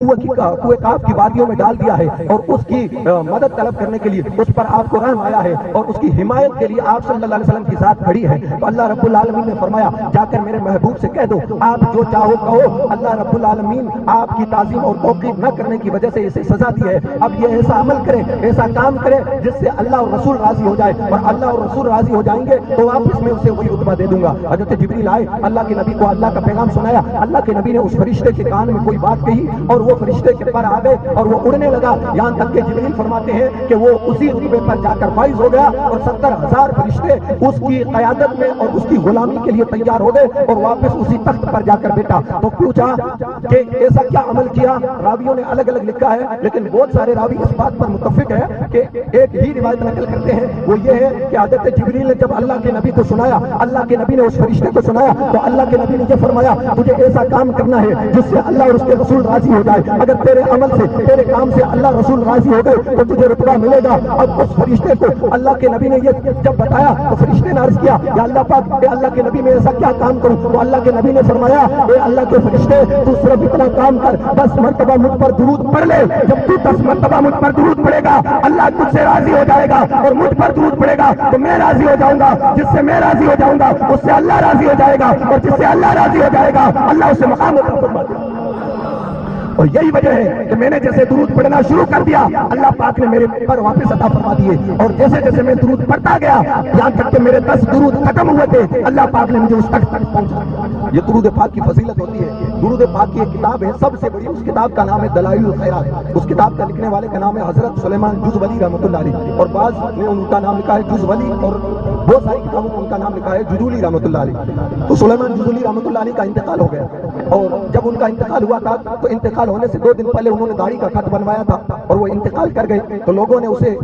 کوہ کاف کی وادیوں میں ڈال دیا ہے اور اس کی مدد طلب کرنے کے لیے اس پر آپ کو رحم آیا ہے اور اس کی حمایت کے لیے آپ صلی اللہ علیہ وسلم کی ذات کھڑی ہے، تو اللہ رب العالمین نے فرمایا جا کر میرے محبوب سے کہہ دو آپ جو چاہو کہو، اللہ رب العالمین آپ کی تعظیم اور توقیر نہ کرنے کی وجہ سے اسے سزا دی ہے، اب یہ ایسا عمل کرے، ایسا کام کرے جس سے اللہ اور رسول راضی ہو جائے، اور اللہ اور رسول راضی ہو جائیں گے تو واپس میں اسے وہی رتبہ دے دوں گا۔ حضرت جبریل آئے، اللہ کے نبی کو اللہ کا پیغام سنایا، اللہ کے نبی نے اس فرشتے کے کان میں کوئی بات کہی اور وہ فرشتے کے پر آ گئے اور وہ اڑنے لگا، یہاں تک کہ جبریل فرماتے ہیں کہ وہ اسی رتبے پر جا کر فائز ہو گیا اور 70,000 فرشتے اس کی قیادت میں اور اس کی غلامی کے لیے تیار ہو گئے اور واپس اسی تخت پر جا کر بیٹھا۔ تو پوچھا کہ ایسا کیا عمل کیا؟ راویوں نے الگ الگ لکھا ہے، لیکن بہت سارے راوی اس بات پر متفق ہے کہ ایک ہی روایت نقل کرتے ہیں، وہ یہ ہے کہ حضرت جبریل نے جب اللہ کے نبی کو سنایا، اللہ کے نبی نے اس فرشتے کو سنایا تو اللہ کے نبی نے یہ فرمایا تجھے ایسا کام کرنا ہے جس سے اللہ اور اس کے رسول راضی ہو جائے، اگر تیرے عمل سے تیرے کام سے اللہ رسول راضی ہو گئے تو تجھے رتبہ ملے گا۔ اب اس فرشتے کو اللہ کے نبی نے یہ جب بتایا تو فرشتے نے عرض کیا یا اللہ پاک، اے اللہ کے نبی میں ایسا کیا کام کروں؟ تو اللہ کے نبی نے فرمایا اے اللہ کے فرشتے تو صرف اتنا کام کر، 10 مرتبہ مجھ پر درود پڑھ لے، جب تو 10 مرتبہ مجھ پر درود پڑھے گا اللہ تجھ سے راضی ہو جائے گا، اور مجھ پر درود پڑھے گا تو میں راضی ہو جاؤں گا، جس سے میں راضی ہو جاؤں گا اس سے اللہ راضی ہو جائے گا، اور جس سے اللہ راضی ہو جائے گا اللہ اسے مقام عطا فرما دے گا۔ اور یہی وجہ ہے کہ میں نے جیسے درود پڑھنا شروع کر دیا اللہ پاک نے میرے پر واپس عطا فرما دیے، اور جیسے جیسے میں درود پڑھتا گیا یہاں تک کہ میرے 10 درود ختم ہوئے تھے اللہ پاک نے مجھے اس تک پہنچا دیا۔ یہ درود پاک کی فضیلت ہوتی ہے۔ درود پاک کی ایک کتاب ہے سب سے بڑی، اس کتاب کا نام ہے دلائل الخیرات، اس کتاب کا لکھنے والے کا نام ہے حضرت سلیمان جزولی رحمۃ اللہ علیہ، اور بعض نے ان کا نام لکھا ہے جزولی، اور بہت ساری کتابوں میں ان کا نام لکھا ہے جزولی رحمۃ اللہ علیہ۔ تو سلیمان جزولی رحمۃ اللہ علیہ کا انتقال ہو گیا، اور جب ان کا انتقال ہوا تھا تو انتقال ہونے سے 2 دن پہلے انہوں نے داڑھی کا خط بنوایا تھا اور وہ انتقال کر گئے، تو لوگوں نے اسے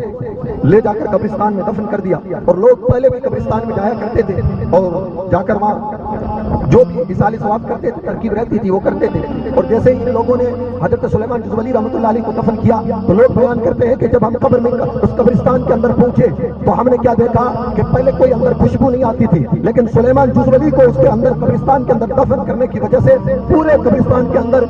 لے جا کر قبرستان میں دفن کر دیا، اور لوگ پہلے بھی قبرستان میں جایا کرتے تھے اور جا کر وہاں جو بھی اصال ثواب کرتے تھے، ترکیب رہتی تھی وہ کرتے تھے۔ اور جیسے ہی ان لوگوں نے حضرت سلیمان جزولی رحمۃ اللہ علیہ کو دفن کیا تو لوگ بیان کرتے ہیں کہ جب ہم قبر میں اس قبرستان کے اندر پہنچے تو ہم نے کیا دیکھا کہ پہلے کوئی اندر خوشبو نہیں آتی تھی، لیکن سلیمان جزولی کو اس کے اندر قبرستان کے اندر دفن کرنے کی وجہ سے پورے قبرستان کے اندر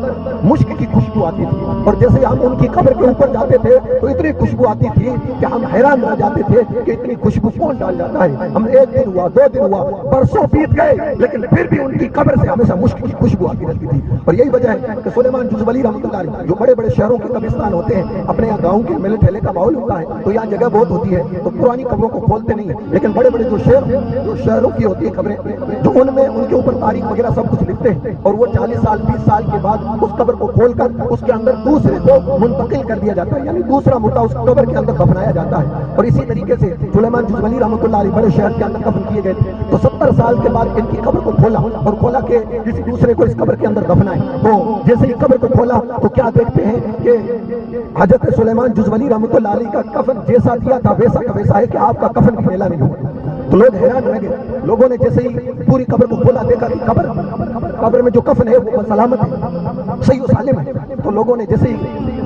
مشک کی خوشبو آتی تھی، اور جیسے ہم ان کی قبر کے اوپر جاتے تھے تو اتنی خوشبو آتی تھی کہ ہم حیران رہ جاتے تھے کہ اتنی خوشبو کون ڈال جاتا ہے۔ ہم 1 دن ہوا، 2 دن ہوا، برسوں بیت گئے، لیکن پھر بھی ان کی قبر سے ہمیشہ مشک کی خوشبو آتی رہتی تھی۔ اور یہی وجہ ہے کہ سلیمان جزولی رحمۃ اللہ علیہ جو بڑے بڑے شہروں کے قبرستان ہوتے ہیں، اپنے یہاں گاؤں کے میلے ٹھیلے کا ماحول ہوتا ہے تو یہاں جگہ بہت ہوتی ہے تو پرانی قبروں کو کھولتے نہیں ہیں، لیکن بڑے بڑے جو شہروں کی ہوتی ہے قبریں جو ان میں ان کے اوپر تاریخ وغیرہ سب کچھ لکھتے ہیں، اور وہ 40 سال 20 سال کے بعد اس قبر کو کھول کر اس کے اندر دوسرے کو منتقل کر دیا جاتا ہے، یعنی دوسرا مردہ اس قبر کے اندر دفنایا جاتا ہے۔ اور اسی طریقے سے سلیمان جزولی رحمۃ اللہ علیہ بڑے شہر کے اندر دفن کیے گئے تھے، تو 70 سال کے بعد ان کی قبر کو کھولا اور کھولا کہ کسی دوسرے کو اس قبر کے اندر دفنائے، تو جیسے ہی قبر کو کھولا تو کیا دیکھتے ہیں کہ حضرت سلیمان جزولی رحمۃ اللہ علیہ کا کفن جیسا دیا تھا ویسا کا ویسا ہے کہ آپ کا کفن بھی میلا نہیں ہوا۔ تو لوگ حیران رہ گئے، لوگوں نے جیسے ہی پوری قبر کو کھولا دیکھا کہ قبر میں جو کفن ہے وہ سلامت ہے، صحیح و سالم ہے، تو لوگوں نے جیسے ہی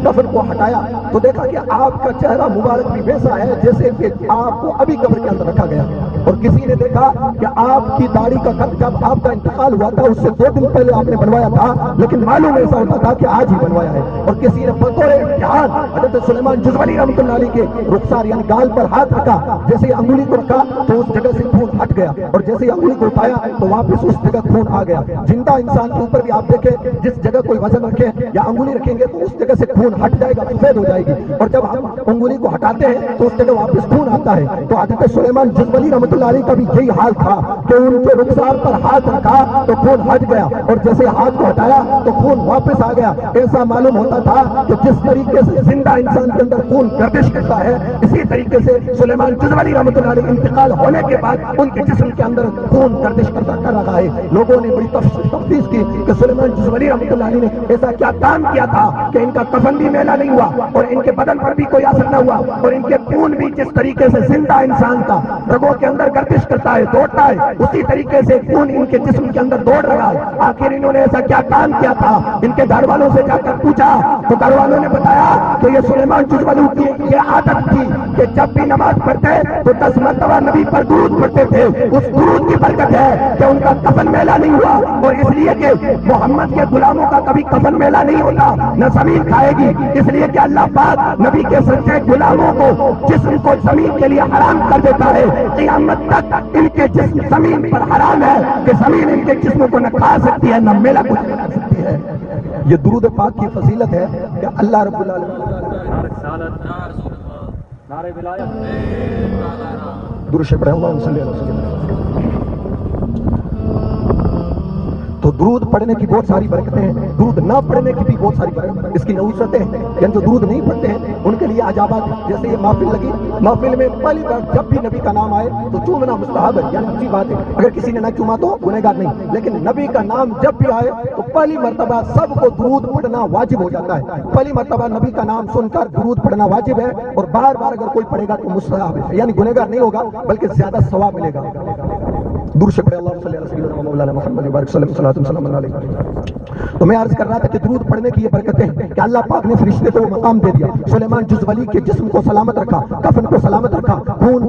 کفن کو ہٹایا تو دیکھا کہ آپ کا چہرہ مبارک بھی ویسا ہے جیسے کہ آپ کو ابھی قبر کے اندر رکھا گیا، اور کسی نے دیکھا کہ آپ کی داڑھی کا خط جب آپ کا انتقال ہوا تھا اس سے 2 دن پہلے آپ نے بنوایا تھا، لیکن معلوم ایسا ہوتا تھا کہ آج ہی بنوایا ہے، اور کسی نے بطور امتحان حضرت سلیمان جزولی رحمۃ اللہ علیہ کے رخسار یعنی گال پر ہاتھ رکھا، جیسے انگلی کو رکھا تو اس جگہ سے خون ہٹ گیا، اور جیسے ہی انگلی کو اٹھایا تو واپس اس جگہ خون آ گیا۔ زندہ انسان کے اوپر بھی آپ دیکھیں جس جگہ کوئی وزن رکھے یا انگلی رکھیں گے تو اس جگہ سے خون ہٹ جائے گا، سفید ہو جائے گی، اور جب ہم انگلی کو ہٹاتے ہیں تو اس جگہ واپس خون آتا ہے۔ تو حضرت سلیمان جزولی رحمۃ اللہ علیہ کا بھی یہی حال تھا کہ ان کے رخسار پر ہاتھ رکھا تو خون ہٹ گیا، اور جیسے ہاتھ کو ہٹایا تو خون واپس آ گیا۔ ایسا معلوم ہوتا تھا کہ جس طریقے سے زندہ انسان کے اندر خون گردش کرتا ہے اسی طریقے سے سلیمان جزولی رحمۃ اللہ علیہ انتقال ہونے کے بعد ان کے جسم کے اندر خون گردش کرتا کر رہا ہے۔ لوگوں نے بڑی تفتیش کی کہ سلیمان جزولی رحمۃ اللہ علیہ نے ایسا کیا کام کیا تھا کہ ان کا کفن بھی میلا نہیں ہوا اور ان کے بدن پر بھی کوئی اثر نہ ہوا، اور ان کے خون بھی جس طریقے سے زندہ انسان کا رگوں کے اندر گردش کرتا ہے دوڑتا ہے اسی طریقے سے خون ان کے جسم کے اندر دوڑ رہا ہے۔ آخر انہوں نے ایسا کیا کام کیا تھا؟ ان کے گھر والوں سے جا کر پوچھا تو گھر والوں نے بتایا کہ یہ سلیمان جزولی کی یہ عادت تھی کہ جب بھی نماز پڑھتے تو 10 مرتبہ نبی پر درود پڑھتے تھے، اس درود کی برکت ہے کہ ان کا کفن میلا نہیں ہوا، اور اس لیے کہ محمد کے غلاموں کا کبھی کفن میلا نہیں ہوتا نہ زمین کھائے گی، اس لیے کہ اللہ پاک نبی کے سچے غلاموں کو جسم کو زمین کے لیے حرام کر دیتا ہے، قیامت تک ان کے جسم زمین پر حرام ہے کہ زمین ان کے جسموں کو نہ کھا سکتی ہے نہ میلا کچھ کر سکتی ہے۔ یہ درود پاک کی فضیلت ہے کہ اللہ رب العالمین درود پڑھے اللہم صلی اللہ علیہ وسلم۔ تو درود پڑھنے کی بہت ساری برکتیں ہیں، درود نہ پڑھنے کی بھی بہت ساری برکتیں ہیں، اس کی نحوستیں ہیں، یعنی جو درود نہیں پڑھتے ہیں ان کے لیے عجابات ہیں۔ جیسے یہ محفل لگی، محفل میں پہلی بار جب بھی نبی کا نام آئے تو چومنا مستحب ہے، یعنی اچھی بات ہے، اگر کسی نے نہ چوما تو گنہگار نہیں، لیکن نبی کا نام جب بھی آئے تو پہلی مرتبہ سب کو درود پڑھنا واجب ہو جاتا ہے۔ پہلی مرتبہ نبی کا نام سن کر درود پڑھنا واجب ہے، اور بار بار اگر کوئی پڑھے گا تو مستحب ہے، یعنی گنہگار نہیں ہوگا بلکہ زیادہ ثواب ملے گا۔ درود شکر اللہ صلی اللہ علیہ وسلم مولانا محمد وبارک صلی اللہ علیہ وسلم علیہ۔ تو میں عرض کر رہا تھا کہ درود پڑھنے کی یہ برکتیں ہیں کہ اللہ پاک نے فرشتے کو وہ مقام دے دیا۔ سلیمان جزولی کے جسم کو سلامت رکھا، کفن کو سلامت رکھا، خون